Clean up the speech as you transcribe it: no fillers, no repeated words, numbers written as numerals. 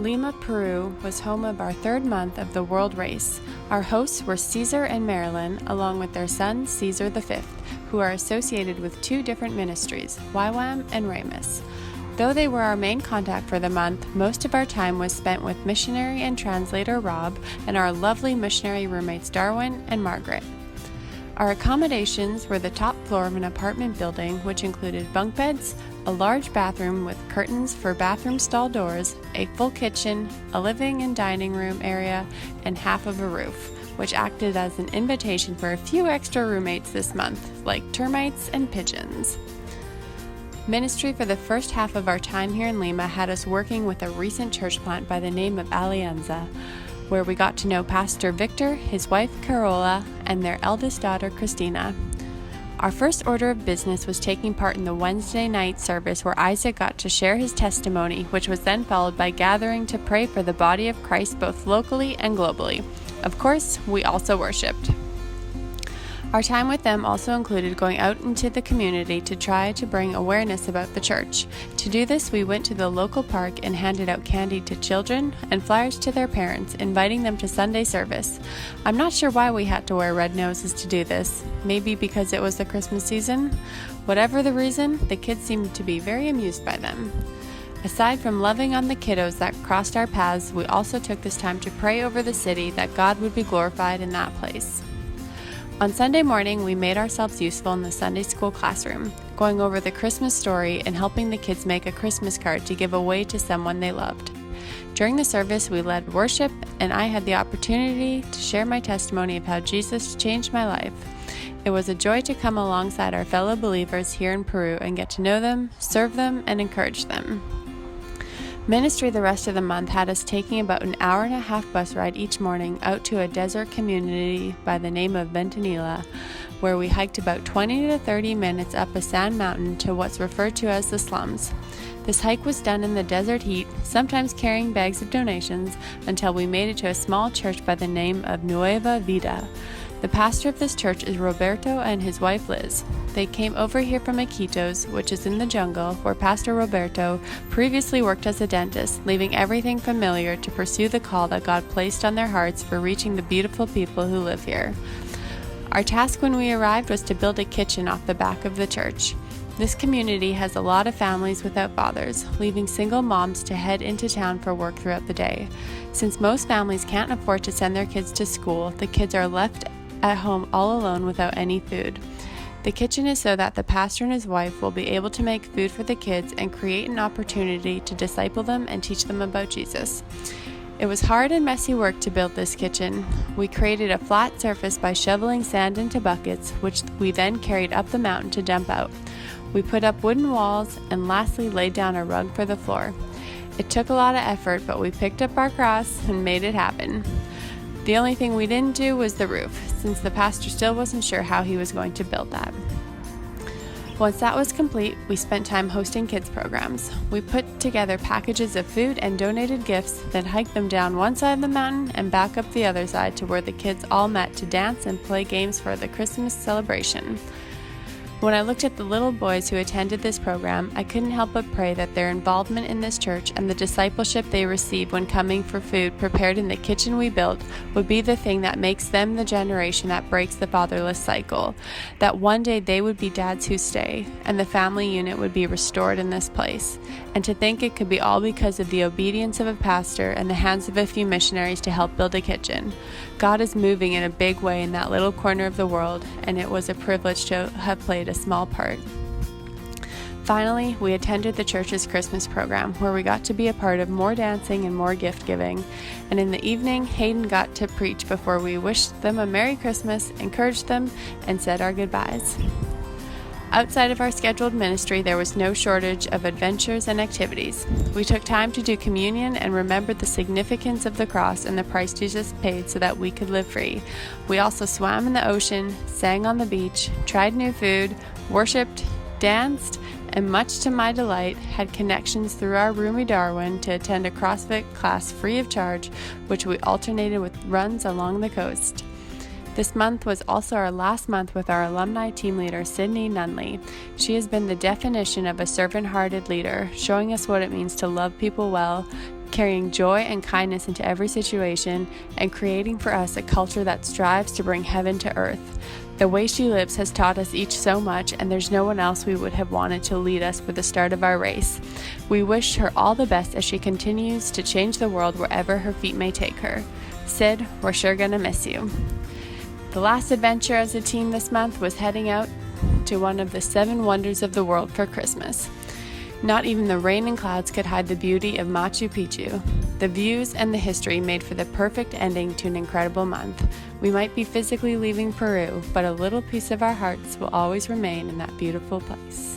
Lima, Peru was home of our third month of the World Race. Our hosts were Caesar and Marilyn, along with their son Caesar V, who are associated with two different ministries, YWAM and Ramus. Though they were our main contact for the month, most of our time was spent with missionary and translator Rob and our lovely missionary roommates Darwin and Margaret. Our accommodations were the top floor of an apartment building, which included bunk beds, a large bathroom with curtains for bathroom stall doors, a full kitchen, a living and dining room area, and half of a roof, which acted as an invitation for a few extra roommates this month, like termites and pigeons. Ministry for the first half of our time here in Lima had us working with a recent church plant by the name of Alianza, where we got to know Pastor Victor, his wife Carola, and their eldest daughter Christina. Our first order of business was taking part in the Wednesday night service where Isaac got to share his testimony, which was then followed by gathering to pray for the body of Christ both locally and globally. Of course, we also worshiped. Our time with them also included going out into the community to try to bring awareness about the church. To do this, we went to the local park and handed out candy to children and flyers to their parents, inviting them to Sunday service. I'm not sure why we had to wear red noses to do this. Maybe because it was the Christmas season? Whatever the reason, the kids seemed to be very amused by them. Aside from loving on the kiddos that crossed our paths, we also took this time to pray over the city that God would be glorified in that place. On Sunday morning, we made ourselves useful in the Sunday school classroom, going over the Christmas story and helping the kids make a Christmas card to give away to someone they loved. During the service, we led worship, and I had the opportunity to share my testimony of how Jesus changed my life. It was a joy to come alongside our fellow believers here in Peru and get to know them, serve them, and encourage them. Ministry the rest of the month had us taking about an hour-and-a-half bus ride each morning out to a desert community by the name of Ventanilla, where we hiked about 20 to 30 minutes up a sand mountain to what's referred to as the slums. This hike was done in the desert heat, sometimes carrying bags of donations, until we made it to a small church by the name of Nueva Vida. The pastor of this church is Roberto and his wife Liz. They came over here from Iquitos, which is in the jungle, where Pastor Roberto previously worked as a dentist, leaving everything familiar to pursue the call that God placed on their hearts for reaching the beautiful people who live here. Our task when we arrived was to build a kitchen off the back of the church. This community has a lot of families without fathers, leaving single moms to head into town for work throughout the day. Since most families can't afford to send their kids to school, the kids are left at home all alone without any food. The kitchen is so that the pastor and his wife will be able to make food for the kids and create an opportunity to disciple them and teach them about Jesus. It was hard and messy work to build this kitchen. We created a flat surface by shoveling sand into buckets, which we then carried up the mountain to dump out. We put up wooden walls and lastly laid down a rug for the floor. It took a lot of effort, but we picked up our cross and made it happen. The only thing we didn't do was the roof, since the pastor still wasn't sure how he was going to build that. Once that was complete, we spent time hosting kids programs. We put together packages of food and donated gifts, then hiked them down one side of the mountain and back up the other side to where the kids all met to dance and play games for the Christmas celebration. When I looked at the little boys who attended this program, I couldn't help but pray that their involvement in this church and the discipleship they receive when coming for food prepared in the kitchen we built would be the thing that makes them the generation that breaks the fatherless cycle, that one day they would be dads who stay, and the family unit would be restored in this place. And to think it could be all because of the obedience of a pastor and the hands of a few missionaries to help build a kitchen. God is moving in a big way in that little corner of the world, and it was a privilege to have played a small part. Finally, we attended the church's Christmas program, where we got to be a part of more dancing and more gift giving. And in the evening, Hayden got to preach before we wished them a Merry Christmas, encouraged them, and said our goodbyes. Outside of our scheduled ministry, there was no shortage of adventures and activities. We took time to do communion and remembered the significance of the cross and the price Jesus paid so that we could live free. We also swam in the ocean, sang on the beach, tried new food, worshipped, danced, and much to my delight, had connections through our roomie Darwin to attend a CrossFit class free of charge, which we alternated with runs along the coast. This month was also our last month with our alumni team leader, Sydney Nunley. She has been the definition of a servant-hearted leader, showing us what it means to love people well, carrying joy and kindness into every situation and creating for us a culture that strives to bring heaven to earth. The way she lives has taught us each so much, and there's no one else we would have wanted to lead us for the start of our race. We wish her all the best as she continues to change the world wherever her feet may take her. Sid, we're sure gonna miss you. The last adventure as a team this month was heading out to one of the 7 wonders of the world for Christmas. Not even the rain and clouds could hide the beauty of Machu Picchu. The views and the history made for the perfect ending to an incredible month. We might be physically leaving Peru, but a little piece of our hearts will always remain in that beautiful place.